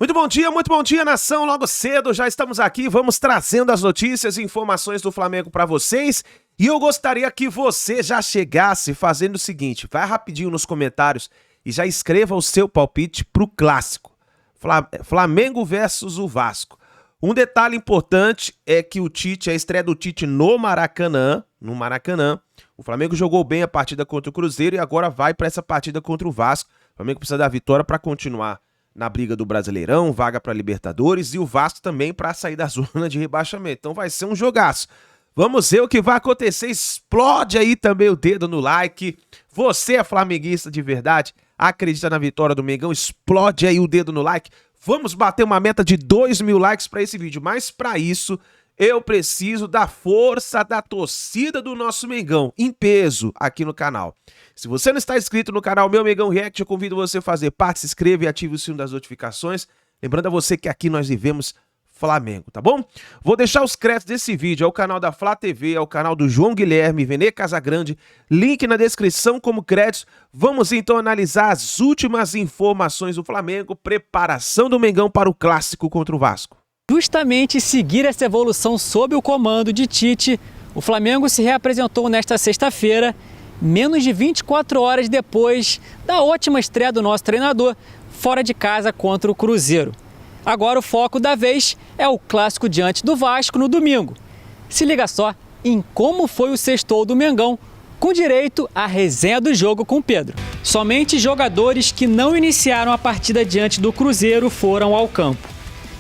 Muito bom dia, nação. Logo cedo já estamos aqui, vamos trazendo as notícias e informações do Flamengo para vocês. E eu gostaria que você já chegasse fazendo o seguinte, vai rapidinho nos comentários e já escreva o seu palpite pro clássico. Flamengo versus o Vasco. Um detalhe importante é que a estreia do Tite no Maracanã, o Flamengo jogou bem a partida contra o Cruzeiro e agora vai para essa partida contra o Vasco. O Flamengo precisa da vitória para continuar na briga do Brasileirão, vaga para Libertadores, e o Vasco também para sair da zona de rebaixamento. Então vai ser um jogaço. Vamos ver o que vai acontecer. Explode aí também o dedo no like. Você é flamenguista de verdade? Acredita na vitória do Mengão? Explode aí o dedo no like. Vamos bater uma meta de 2.000 likes para esse vídeo. Mas para isso, eu preciso da força da torcida do nosso Mengão, em peso, aqui no canal. Se você não está inscrito no canal Meu Mengão React, eu convido você a fazer parte, se inscreva e ative o sino das notificações. Lembrando a você que aqui nós vivemos Flamengo, tá bom? Vou deixar os créditos desse vídeo ao canal da Flá TV, ao canal do João Guilherme, Venê Casagrande, link na descrição como créditos. Vamos então analisar as últimas informações do Flamengo, preparação do Mengão para o clássico contra o Vasco. Justamente seguir essa evolução sob o comando de Tite, o Flamengo se reapresentou nesta sexta-feira, menos de 24 horas depois da ótima estreia do nosso treinador, fora de casa contra o Cruzeiro. Agora o foco da vez é o clássico diante do Vasco no domingo. Se liga só em como foi o sextou do Mengão, com direito à resenha do jogo com Pedro. Somente jogadores que não iniciaram a partida diante do Cruzeiro foram ao campo.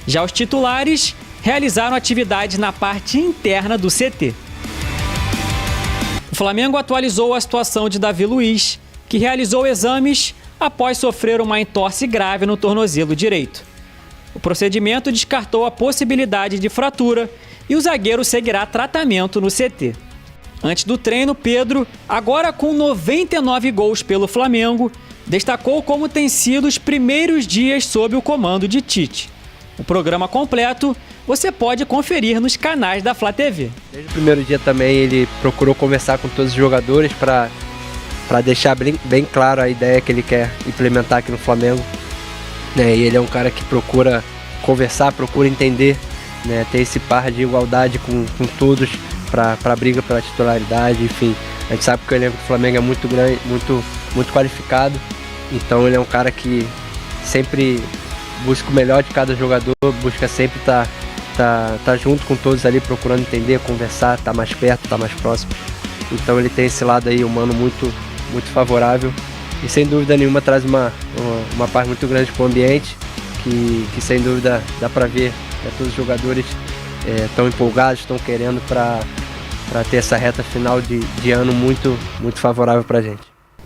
Já os titulares realizaram atividades na parte interna do CT. O Flamengo atualizou a situação de Davi Luiz, que realizou exames após sofrer uma entorse grave no tornozelo direito. O procedimento descartou a possibilidade de fratura e o zagueiro seguirá tratamento no CT. Antes do treino, Pedro, agora com 99 gols pelo Flamengo, destacou como têm sido os primeiros dias sob o comando de Tite. O programa completo você pode conferir nos canais da Flá TV. Desde o primeiro dia também ele procurou conversar com todos os jogadores para deixar bem claro a ideia que ele quer implementar aqui no Flamengo. E ele é um cara que procura conversar, procura entender, ter esse par de igualdade com todos para a briga pela titularidade, enfim. A gente sabe que o elenco do Flamengo é muito grande, muito qualificado, então ele é um cara que sempre busca o melhor de cada jogador, busca sempre estar junto com todos ali, procurando entender, conversar, estar mais perto, estar mais próximo. Então ele tem esse lado aí humano muito favorável e sem dúvida nenhuma traz uma paz muito grande para o ambiente, que sem dúvida dá para ver que todos os jogadores estão empolgados, estão querendo para ter essa reta final de ano muito favorável para a gente.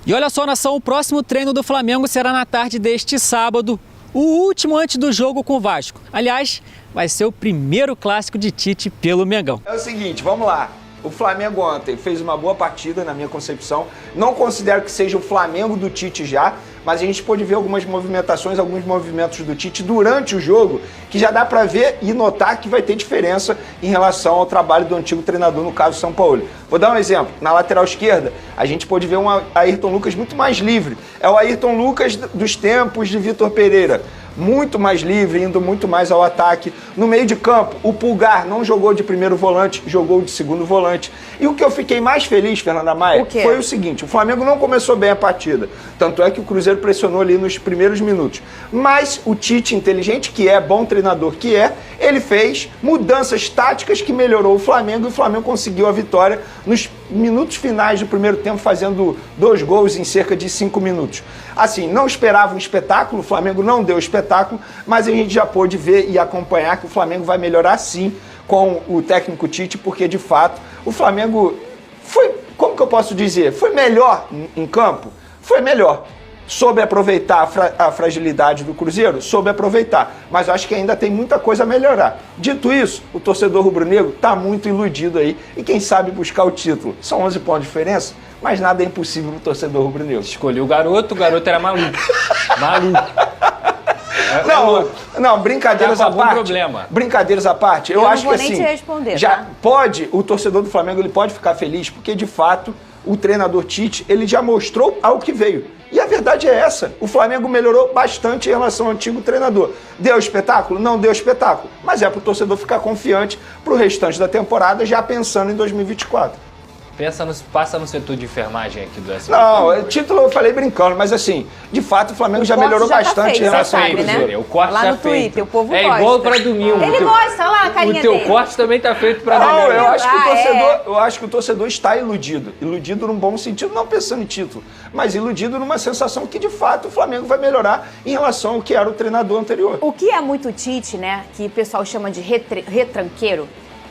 E olha só, nação, o próximo treino do Flamengo será na tarde deste sábado, o último antes do jogo com o Vasco. Aliás, vai ser o primeiro clássico de Tite pelo Mengão. É o seguinte, vamos lá. O Flamengo ontem fez uma boa partida, na minha concepção. Não considero que seja o Flamengo do Tite já, mas a gente pôde ver alguns movimentos do Tite durante o jogo, que já dá para ver e notar que vai ter diferença em relação ao trabalho do antigo treinador, no caso São Paulo. Vou dar um exemplo. Na lateral esquerda, a gente pôde ver um Ayrton Lucas muito mais livre. É o Ayrton Lucas dos tempos de Vitor Pereira. Muito mais livre, indo muito mais ao ataque. No meio de campo, o Pulgar não jogou de primeiro volante, jogou de segundo volante. E o que eu fiquei mais feliz, Fernanda Maia, foi o seguinte: o Flamengo não começou bem a partida. Tanto é que o Cruzeiro pressionou ali nos primeiros minutos. Mas o Tite, inteligente que é, bom treinador que é, ele fez mudanças táticas que melhorou o Flamengo e o Flamengo conseguiu a vitória nos minutos finais do primeiro tempo, fazendo 2 gols em cerca de 5 minutos. Assim, não esperava um espetáculo, o Flamengo não deu espetáculo, mas a gente já pôde ver e acompanhar que o Flamengo vai melhorar sim com o técnico Tite, porque de fato o Flamengo foi, como que eu posso dizer, foi melhor em campo? Foi melhor. Soube aproveitar a fragilidade do Cruzeiro? Soube aproveitar, mas eu acho que ainda tem muita coisa a melhorar. Dito isso, o torcedor rubro-negro está muito iludido aí e quem sabe buscar o título. São 11 pontos de diferença, mas nada é impossível pro torcedor rubro-negro. Escolheu o garoto era maluco. Maluco. Não, brincadeiras à parte. Problema. Brincadeiras à parte, eu acho que assim, nem te responder, já tá? pode, o torcedor do Flamengo ele pode ficar feliz, porque de fato o treinador Tite, ele já mostrou ao que veio. E a verdade é essa, o Flamengo melhorou bastante em relação ao antigo treinador. Deu espetáculo? Não deu espetáculo, mas é para o torcedor ficar confiante para o restante da temporada, já pensando em 2024. Passa no setor de enfermagem aqui do SBT. Não, título eu falei brincando, mas assim, de fato o Flamengo já melhorou bastante em relação ao Cruzeiro. Né? O corte lá tá no Twitter, feito. O povo gosta. É igual para domingo. Ele gosta, olha lá a carinha dele. O teu dele. corte também tá feito para domingo. Não, eu acho que o torcedor está iludido. Iludido num bom sentido, não pensando em título, mas iludido numa sensação que de fato o Flamengo vai melhorar em relação ao que era o treinador anterior. O que é muito Tite, né, que o pessoal chama de retranqueiro,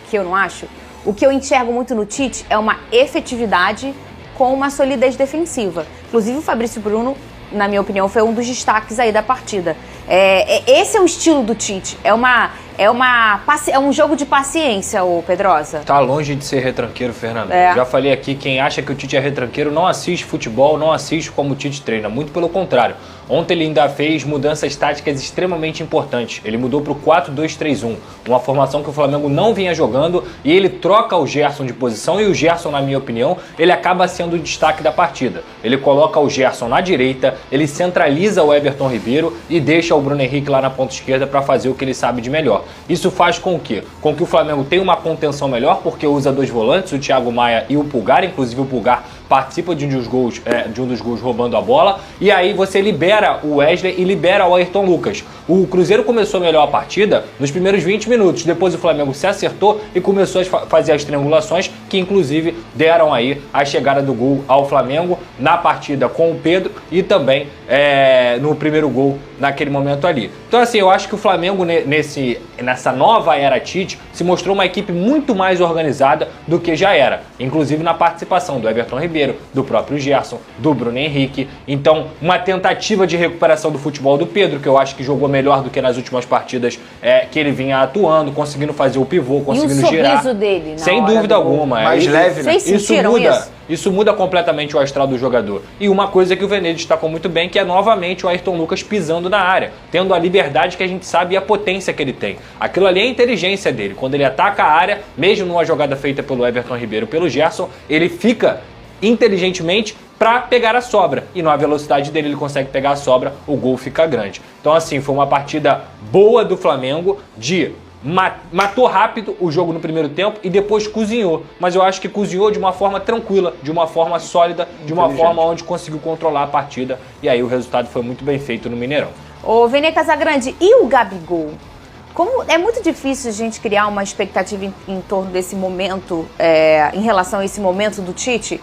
que eu não acho, o que eu enxergo muito no Tite é uma efetividade com uma solidez defensiva. Inclusive o Fabrício Bruno, na minha opinião, foi um dos destaques aí da partida. Esse é o estilo do Tite. É um jogo de paciência, ô Pedrosa. Tá longe de ser retranqueiro, Fernando. É. Já falei aqui, quem acha que o Tite é retranqueiro não assiste futebol, não assiste como o Tite treina. Muito pelo contrário. Ontem ele ainda fez mudanças táticas extremamente importantes. Ele mudou pro 4-2-3-1, uma formação que o Flamengo não vinha jogando, e ele troca o Gerson de posição, e o Gerson, na minha opinião, ele acaba sendo o destaque da partida. Ele coloca o Gerson na direita, ele centraliza o Everton Ribeiro e deixa o Bruno Henrique lá na ponta esquerda para fazer o que ele sabe de melhor. Isso faz com que o Flamengo tenha uma contenção melhor, porque usa dois volantes, o Thiago Maia e o Pulgar, inclusive o Pulgar participa de um dos gols roubando a bola, e aí você libera o Wesley e libera o Ayrton Lucas. O Cruzeiro começou melhor a partida nos primeiros 20 minutos, depois o Flamengo se acertou e começou a fazer as triangulações, que inclusive deram aí a chegada do gol ao Flamengo na partida com o Pedro e também no primeiro gol naquele momento ali. Então assim, eu acho que o Flamengo nessa nova era Tite se mostrou uma equipe muito mais organizada do que já era, inclusive na participação do Everton Ribeiro, do próprio Gerson, do Bruno Henrique. Então, uma tentativa de recuperação do futebol do Pedro, que eu acho que jogou melhor do que nas últimas partidas que ele vinha atuando, conseguindo fazer o pivô, conseguindo girar. E o sorriso dele, sem dúvida alguma. Mais leve, né? Vocês sentiram Isso muda completamente o astral do jogador. E uma coisa que o Vene destacou muito bem, que é novamente o Ayrton Lucas pisando na área, tendo a liberdade que a gente sabe e a potência que ele tem. Aquilo ali é a inteligência dele. Quando ele ataca a área, mesmo numa jogada feita pelo Everton Ribeiro, pelo Gerson, ele fica inteligentemente para pegar a sobra. E na velocidade dele ele consegue pegar a sobra, o gol fica grande. Então assim, foi uma partida boa do Flamengo, matou rápido o jogo no primeiro tempo e depois cozinhou. Mas eu acho que cozinhou de uma forma tranquila, de uma forma sólida, de uma forma onde conseguiu controlar a partida. E aí o resultado foi muito bem feito no Mineirão. Ô, Vene Casagrande, e o Gabigol? Como é muito difícil a gente criar uma expectativa em torno desse momento, em relação a esse momento do Tite,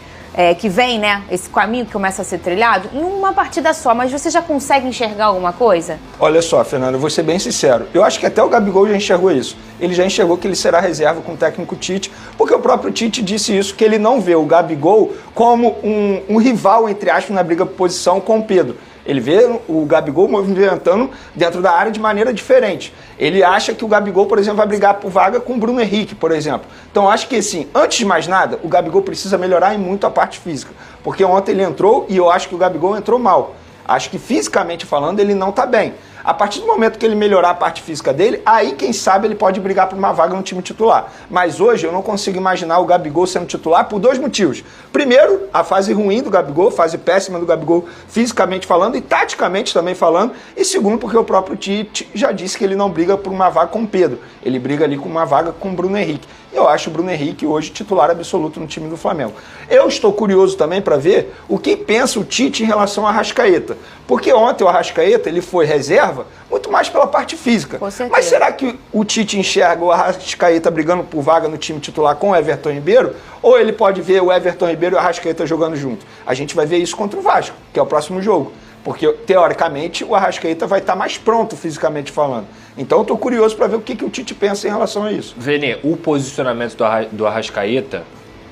que vem, né, esse caminho que começa a ser trilhado, em uma partida só, mas você já consegue enxergar alguma coisa? Olha só, Fernando, eu vou ser bem sincero. Eu acho que até o Gabigol já enxergou isso. Ele já enxergou que ele será reserva com o técnico Tite, porque o próprio Tite disse isso, que ele não vê o Gabigol como um rival, entre aspas, na briga por posição com o Pedro. Ele vê o Gabigol movimentando dentro da área de maneira diferente. Ele acha que o Gabigol, por exemplo, vai brigar por vaga com o Bruno Henrique, por exemplo. Então, acho que, assim, antes de mais nada, o Gabigol precisa melhorar em muito a parte física. Porque ontem ele entrou e eu acho que o Gabigol entrou mal. Acho que, fisicamente falando, ele não está bem. A partir do momento que ele melhorar a parte física dele, aí, quem sabe, ele pode brigar por uma vaga no time titular. Mas hoje eu não consigo imaginar o Gabigol sendo titular por dois motivos. Primeiro, a fase ruim do Gabigol, fase péssima do Gabigol, fisicamente falando e taticamente também falando. E segundo, porque o próprio Tite já disse que ele não briga por uma vaga com o Pedro. Ele briga ali com uma vaga com o Bruno Henrique. Eu acho o Bruno Henrique hoje titular absoluto no time do Flamengo. Eu estou curioso também para ver o que pensa o Tite em relação ao Arrascaeta. Porque ontem o Arrascaeta ele foi reserva muito mais pela parte física. Com certeza. Mas será que o Tite enxerga o Arrascaeta brigando por vaga no time titular com o Everton Ribeiro? Ou ele pode ver o Everton Ribeiro e o Arrascaeta jogando junto? A gente vai ver isso contra o Vasco, que é o próximo jogo. Porque, teoricamente, o Arrascaeta vai estar mais pronto fisicamente falando. Então, eu estou curioso para ver o que o Tite pensa em relação a isso. Vene, o posicionamento do Arrascaeta,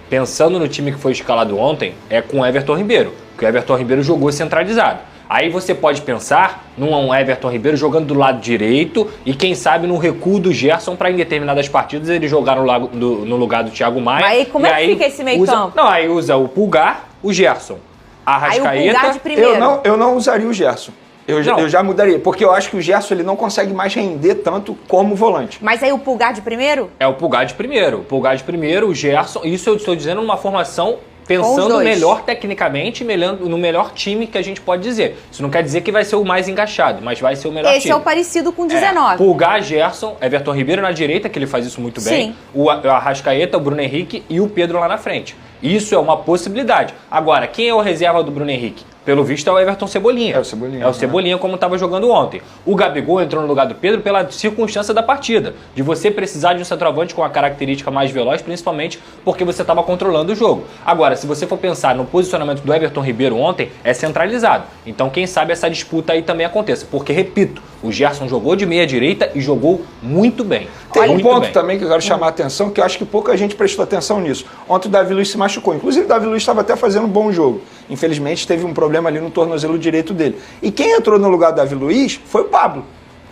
pensando no time que foi escalado ontem, é com o Everton Ribeiro. Porque o Everton Ribeiro jogou centralizado. Aí você pode pensar num Everton Ribeiro jogando do lado direito e quem sabe no recuo do Gerson para em determinadas partidas ele jogar no lugar do Thiago Maia. Aí como é que fica esse meio campo? Não, aí usa o Pulgar, o Gerson. Arrascaeta. Aí o Pulgar de primeiro. Eu não usaria o Gerson. Eu já mudaria, porque eu acho que o Gerson ele não consegue mais render tanto como volante. Mas aí o Pulgar de primeiro? É o Pulgar de primeiro. O Pulgar de primeiro, o Gerson. Isso eu estou dizendo numa formação pensando melhor tecnicamente, no melhor time que a gente pode dizer. Isso não quer dizer que vai ser o mais encaixado, mas vai ser o melhor time. Esse é o parecido com 19. Pulgar, Gerson, Everton Ribeiro na direita, que ele faz isso muito bem. Sim. O Arrascaeta, o Bruno Henrique e o Pedro lá na frente. Isso é uma possibilidade. Agora, quem é o reserva do Bruno Henrique? Pelo visto é o Everton Cebolinha. É o Cebolinha como estava jogando ontem. O Gabigol entrou no lugar do Pedro pela circunstância da partida. De você precisar de um centroavante com a característica mais veloz, principalmente porque você estava controlando o jogo. Agora, se você for pensar no posicionamento do Everton Ribeiro ontem, é centralizado. Então, quem sabe essa disputa aí também aconteça. Porque, repito, o Gerson jogou de meia direita e jogou muito bem. Tem um ponto também que eu quero chamar a atenção, que eu acho que pouca gente prestou atenção nisso. Ontem o Davi Luiz se machucou. Inclusive, o Davi Luiz estava até fazendo um bom jogo. Infelizmente, teve um problema ali no tornozelo direito dele. E quem entrou no lugar do Davi Luiz foi o Pablo.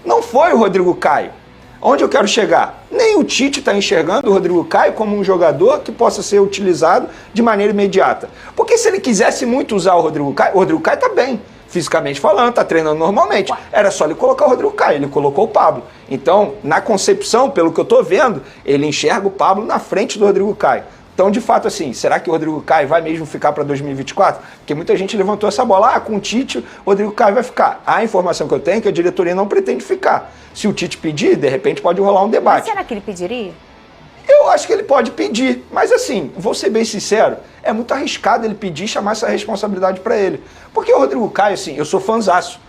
Não foi o Rodrigo Caio. Onde eu quero chegar? Nem o Tite está enxergando o Rodrigo Caio como um jogador que possa ser utilizado de maneira imediata. Porque se ele quisesse muito usar o Rodrigo Caio está bem. Fisicamente falando, tá treinando normalmente. Era só ele colocar o Rodrigo Caio, ele colocou o Pablo. Então, na concepção, pelo que eu tô vendo, ele enxerga o Pablo na frente do Rodrigo Caio. Então, de fato, assim, será que o Rodrigo Caio vai mesmo ficar para 2024? Porque muita gente levantou essa bola, com o Tite, o Rodrigo Caio vai ficar. A informação que eu tenho é que a diretoria não pretende ficar. Se o Tite pedir, de repente pode rolar um debate. Mas será que ele pediria? Eu acho que ele pode pedir, mas assim, vou ser bem sincero, é muito arriscado ele pedir e chamar essa responsabilidade para ele. Porque o Rodrigo Caio, assim, eu sou fãzaço,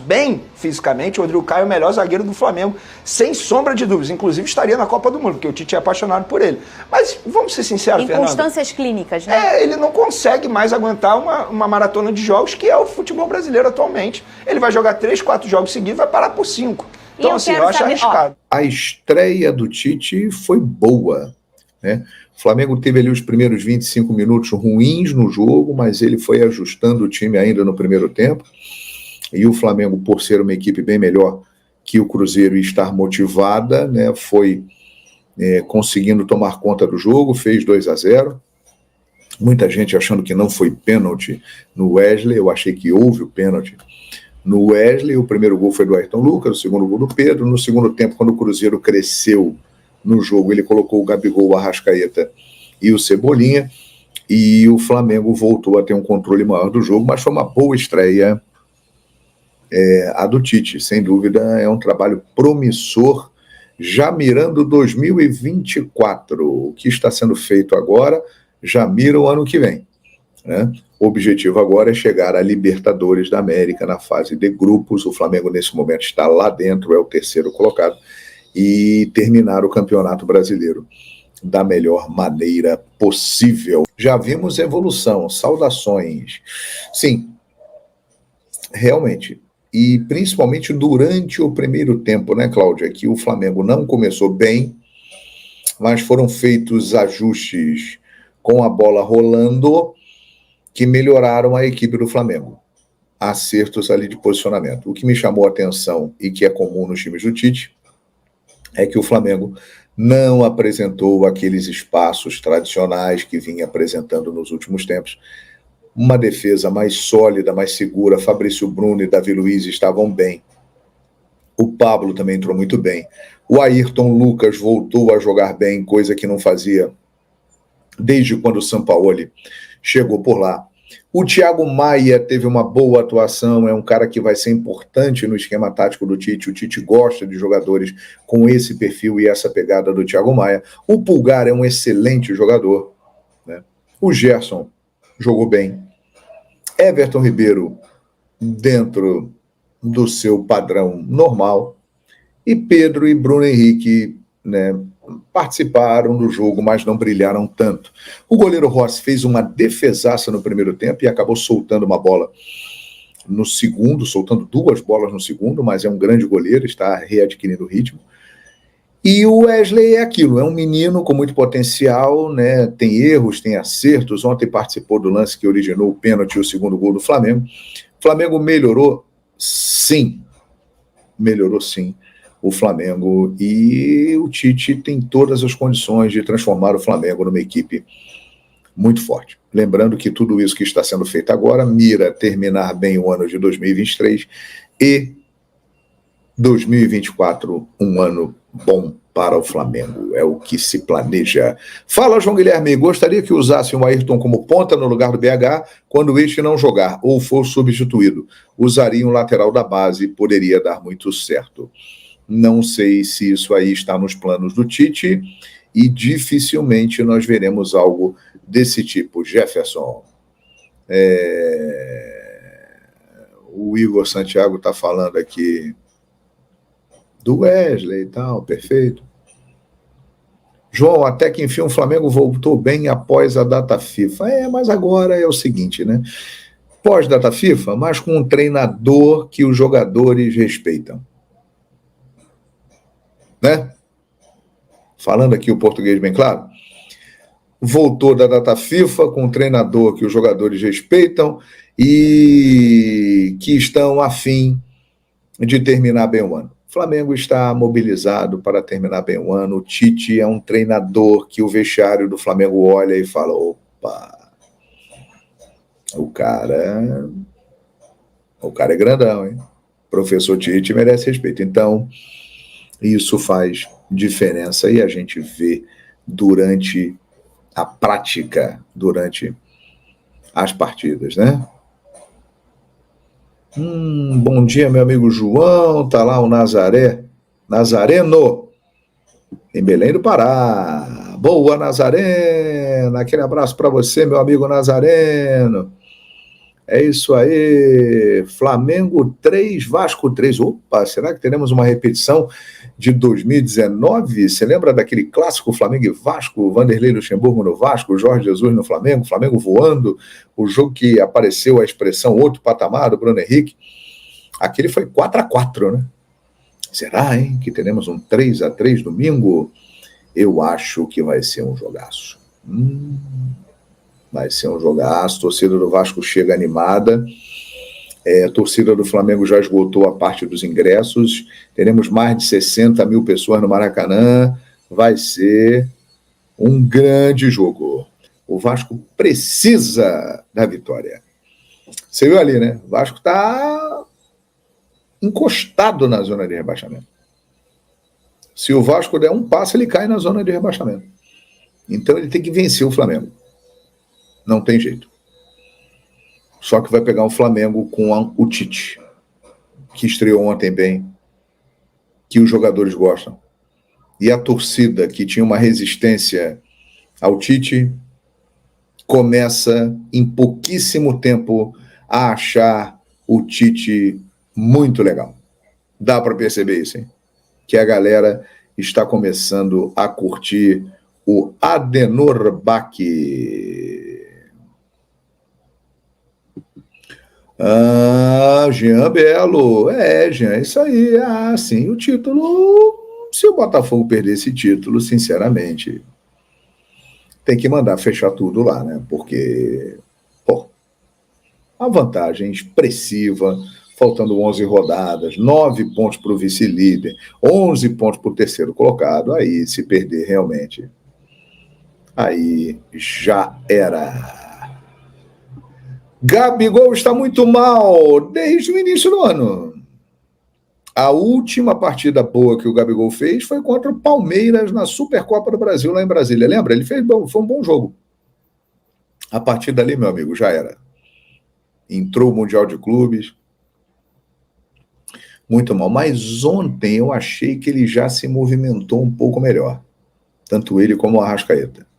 bem fisicamente, o Rodrigo Caio é o melhor zagueiro do Flamengo, sem sombra de dúvidas, inclusive estaria na Copa do Mundo, porque o Tite é apaixonado por ele. Mas vamos ser sinceros, Fernando. Inconstâncias clínicas, né? Ele não consegue mais aguentar uma maratona de jogos, que é o futebol brasileiro atualmente. Ele vai jogar 3, 4 jogos seguidos, vai parar por 5. Então, assim, eu acho arriscado. A estreia do Tite foi boa, né? O Flamengo teve ali os primeiros 25 minutos ruins no jogo, mas ele foi ajustando o time ainda no primeiro tempo. E o Flamengo, por ser uma equipe bem melhor que o Cruzeiro e estar motivada, né, foi conseguindo tomar conta do jogo, fez 2-0. Muita gente achando que não foi pênalti no Wesley, eu achei que houve o pênalti no Wesley. O primeiro gol foi do Ayrton Lucas, o segundo gol do Pedro. No segundo tempo, quando o Cruzeiro cresceu no jogo, ele colocou o Gabigol, o Arrascaeta e o Cebolinha, e o Flamengo voltou a ter um controle maior do jogo, mas foi uma boa estreia a do Tite, sem dúvida. É um trabalho promissor, já mirando 2024. O que está sendo feito agora já mira o ano que vem, né? O objetivo agora é chegar à Libertadores da América na fase de grupos. O Flamengo, nesse momento, está lá dentro, é o terceiro colocado, e terminar o Campeonato Brasileiro da melhor maneira possível. Já vimos evolução, saudações. Sim, realmente. E principalmente durante o primeiro tempo, né, Cláudia? Que o Flamengo não começou bem, mas foram feitos ajustes com a bola rolando que melhoraram a equipe do Flamengo. Acertos ali de posicionamento. O que me chamou a atenção e que é comum nos times do Tite é que o Flamengo não apresentou aqueles espaços tradicionais que vinha apresentando nos últimos tempos. Uma defesa mais sólida, mais segura. Fabrício Bruno e Davi Luiz estavam bem. O Pablo também entrou muito bem. O Ayrton Lucas voltou a jogar bem, coisa que não fazia desde quando o Sampaoli chegou por lá. O Thiago Maia teve uma boa atuação, é um cara que vai ser importante no esquema tático do Tite. O Tite gosta de jogadores com esse perfil e essa pegada do Thiago Maia. O Pulgar é um excelente jogador, né? O Gerson jogou bem. Everton Ribeiro dentro do seu padrão normal. E Pedro e Bruno Henrique, né, participaram do jogo, mas não brilharam tanto. O goleiro Rossi fez uma defesaça no primeiro tempo e acabou soltando uma bola no segundo, soltando 2 bolas no segundo, mas é um grande goleiro, está readquirindo o ritmo. E o Wesley é aquilo, é um menino com muito potencial, né? Tem erros, tem acertos. Ontem participou do lance que originou o pênalti e o segundo gol do Flamengo. O Flamengo melhorou, sim. Melhorou, sim, o Flamengo. E o Tite tem todas as condições de transformar o Flamengo numa equipe muito forte. Lembrando que tudo isso que está sendo feito agora mira terminar bem o ano de 2023 e 2024, um ano bom para o Flamengo, é o que se planeja. Fala, João Guilherme, gostaria que usassem o Ayrton como ponta no lugar do BH quando este não jogar ou for substituído. Usaria um lateral da base, poderia dar muito certo. Não sei se isso aí está nos planos do Tite e dificilmente nós veremos algo desse tipo. Jefferson. O Igor Santiago está falando aqui do Wesley e tal, perfeito. João, até que enfim o Flamengo voltou bem após a data FIFA. Mas agora é o seguinte, né? Pós-data FIFA, mas com um treinador que os jogadores respeitam. Né? Falando aqui o português bem claro. Voltou da data FIFA com um treinador que os jogadores respeitam e que estão a fim de terminar bem o ano. O Flamengo está mobilizado para terminar bem o ano. O Tite é um treinador que o vestiário do Flamengo olha e fala, opa, o cara é grandão, hein? Professor Tite merece respeito. Então, isso faz diferença e a gente vê durante a prática, durante as partidas, né? Bom dia, meu amigo João, tá lá o Nazareno, em Belém do Pará. Boa, Nazareno, aquele abraço para você, meu amigo Nazareno. É isso aí, Flamengo 3, Vasco 3. Opa, será que teremos uma repetição de 2019? Você lembra daquele clássico Flamengo e Vasco, Vanderlei Luxemburgo no Vasco, Jorge Jesus no Flamengo, Flamengo voando, o jogo que apareceu a expressão outro patamar do Bruno Henrique? Aquele foi 4-4, né? Será, hein, que teremos um 3-3 domingo? Eu acho que vai ser um jogaço. Vai ser um jogaço, a torcida do Vasco chega animada, a torcida do Flamengo já esgotou a parte dos ingressos, teremos mais de 60 mil pessoas no Maracanã, vai ser um grande jogo. O Vasco precisa da vitória. Você viu ali, né? O Vasco está encostado na zona de rebaixamento. Se o Vasco der um passo, ele cai na zona de rebaixamento. Então ele tem que vencer o Flamengo. Não tem jeito. Só que vai pegar um Flamengo com o Tite, que estreou ontem bem, que os jogadores gostam. E a torcida, que tinha uma resistência ao Tite, começa, em pouquíssimo tempo, a achar o Tite muito legal. Dá para perceber isso, hein? Que a galera está começando a curtir o Adenor Bach. Jean Belo. Jean, isso aí. Sim, o título. Se o Botafogo perder esse título, sinceramente, tem que mandar fechar tudo lá, né? Porque, a vantagem expressiva, faltando 11 rodadas, 9 pontos para o vice-líder, 11 pontos para o terceiro colocado, aí se perder realmente, aí já era. Gabigol está muito mal desde o início do ano. A última partida boa que o Gabigol fez foi contra o Palmeiras na Supercopa do Brasil, lá em Brasília. Lembra? Ele fez foi um bom jogo. A partir dali, meu amigo, já era. Entrou o Mundial de Clubes. Muito mal. Mas ontem eu achei que ele já se movimentou um pouco melhor. Tanto ele como o Arrascaeta.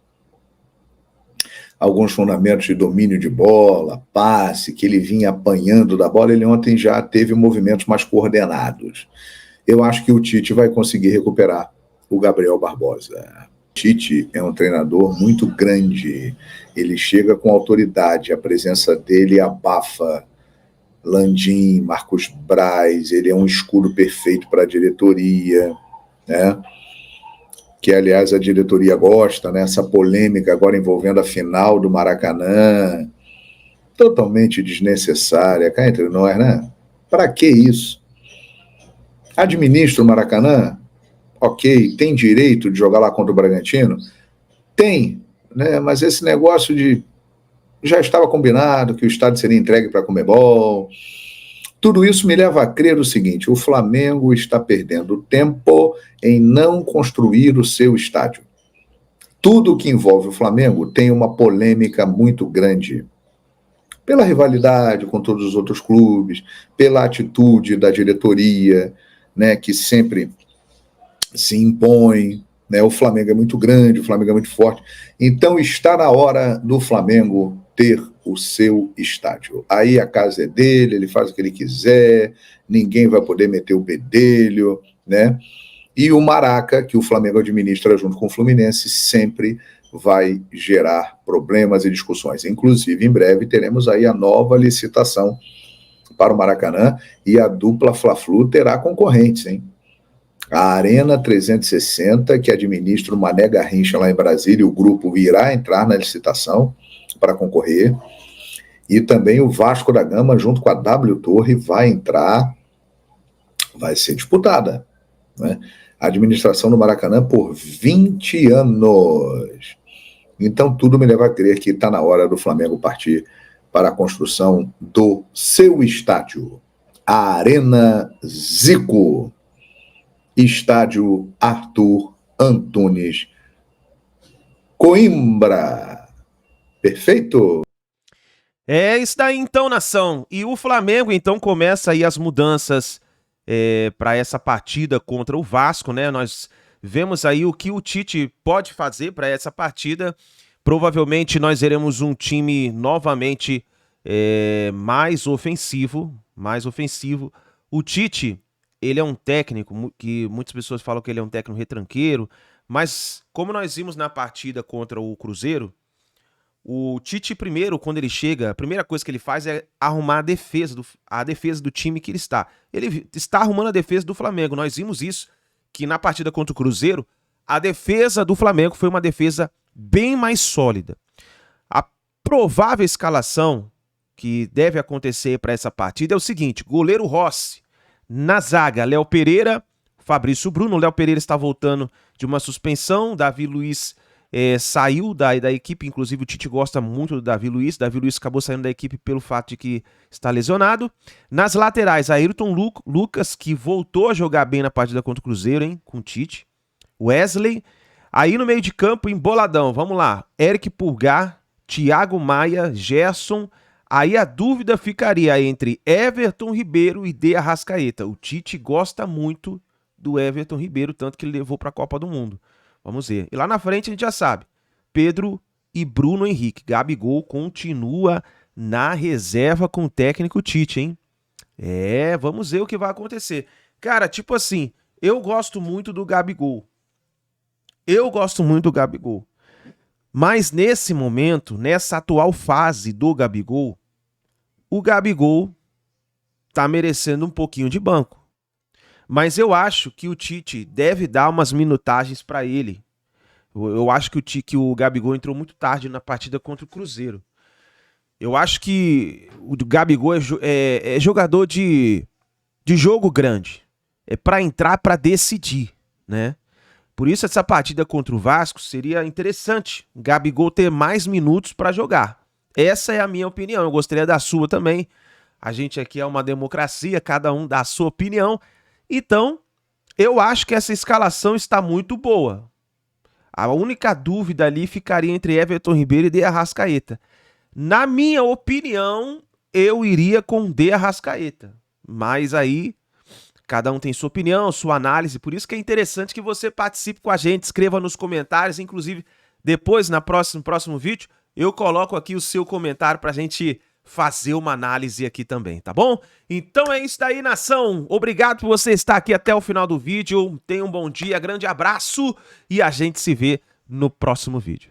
Alguns fundamentos de domínio de bola, passe, que ele vinha apanhando da bola, ele ontem já teve movimentos mais coordenados. Eu acho que o Tite vai conseguir recuperar o Gabriel Barbosa. O Tite é um treinador muito grande, ele chega com autoridade, a presença dele abafa Landim, Marcos Braz, ele é um escudo perfeito para a diretoria, né? Que, aliás, a diretoria gosta, né? Essa polêmica agora envolvendo a final do Maracanã, totalmente desnecessária, cá entre nós, né? Para que isso? Administra o Maracanã? Ok, tem direito de jogar lá contra o Bragantino? Tem, né? Mas esse negócio de... Já estava combinado que o estádio seria entregue para a Conmebol, Tudo isso me leva a crer o seguinte: o Flamengo está perdendo tempo em não construir o seu estádio. Tudo que envolve o Flamengo tem uma polêmica muito grande. Pela rivalidade com todos os outros clubes, pela atitude da diretoria, né, que sempre se impõe, né, o Flamengo é muito grande, o Flamengo é muito forte. Então está na hora do Flamengo ter o seu estádio. Aí a casa é dele, ele faz o que ele quiser, ninguém vai poder meter o bedelho, né? E o Maraca, que o Flamengo administra junto com o Fluminense, sempre vai gerar problemas e discussões. Inclusive, em breve, teremos aí a nova licitação para o Maracanã e a dupla Fla-Flu terá concorrentes, hein? A Arena 360, que administra o Mané Garrincha lá em Brasília, o grupo irá entrar na licitação para concorrer. E também o Vasco da Gama, junto com a W Torre, vai entrar, vai ser disputada, né? A administração do Maracanã por 20 anos. Então, tudo me leva a crer que está na hora do Flamengo partir para a construção do seu estádio. A Arena Zico. Estádio Arthur Antunes Coimbra. Perfeito? É isso daí então, nação. E o Flamengo então começa aí as mudanças para essa partida contra o Vasco, né? Nós vemos aí o que o Tite pode fazer para essa partida. Provavelmente nós veremos um time novamente mais ofensivo. O Tite, ele é um técnico que muitas pessoas falam que ele é um técnico retranqueiro, mas como nós vimos na partida contra o Cruzeiro, o Tite primeiro, quando ele chega, a primeira coisa que ele faz é arrumar a defesa do time que ele está. Ele está arrumando a defesa do Flamengo. Nós vimos isso, que na partida contra o Cruzeiro, a defesa do Flamengo foi uma defesa bem mais sólida. A provável escalação que deve acontecer para essa partida é o seguinte: goleiro Rossi, na zaga, Léo Pereira, Fabrício Bruno. O Léo Pereira está voltando de uma suspensão, Davi Luiz saiu da equipe, inclusive o Tite gosta muito do Davi Luiz acabou saindo da equipe pelo fato de que está lesionado. Nas laterais, Ayrton Lucas, que voltou a jogar bem na partida contra o Cruzeiro, hein, com o Tite. Wesley. Aí no meio de campo, emboladão, vamos lá, Eric Pulgar, Thiago Maia, Gerson. Aí a dúvida ficaria entre Everton Ribeiro e De Arrascaeta. O Tite gosta muito do Everton Ribeiro, tanto que ele levou para a Copa do Mundo. Vamos ver. E lá na frente a gente já sabe. Pedro e Bruno Henrique. Gabigol continua na reserva com o técnico Tite, hein? Vamos ver o que vai acontecer. Cara, tipo assim, eu gosto muito do Gabigol. Mas nesse momento, nessa atual fase do Gabigol, o Gabigol tá merecendo um pouquinho de banco. Mas eu acho que o Tite deve dar umas minutagens para ele. Eu acho que o Gabigol entrou muito tarde na partida contra o Cruzeiro. Eu acho que o Gabigol é jogador de jogo grande. É para entrar, para decidir, né? Por isso essa partida contra o Vasco seria interessante. O Gabigol ter mais minutos para jogar. Essa é a minha opinião. Eu gostaria da sua também. A gente aqui é uma democracia, cada um dá a sua opinião. Então, eu acho que essa escalação está muito boa. A única dúvida ali ficaria entre Everton Ribeiro e De Arrascaeta. Na minha opinião, eu iria com De Arrascaeta. Mas aí, cada um tem sua opinião, sua análise. Por isso que é interessante que você participe com a gente, escreva nos comentários. Inclusive, depois, no próximo vídeo, eu coloco aqui o seu comentário para a gente fazer uma análise aqui também, tá bom? Então é isso daí, nação. Obrigado por você estar aqui até o final do vídeo. Tenha um bom dia, grande abraço e a gente se vê no próximo vídeo.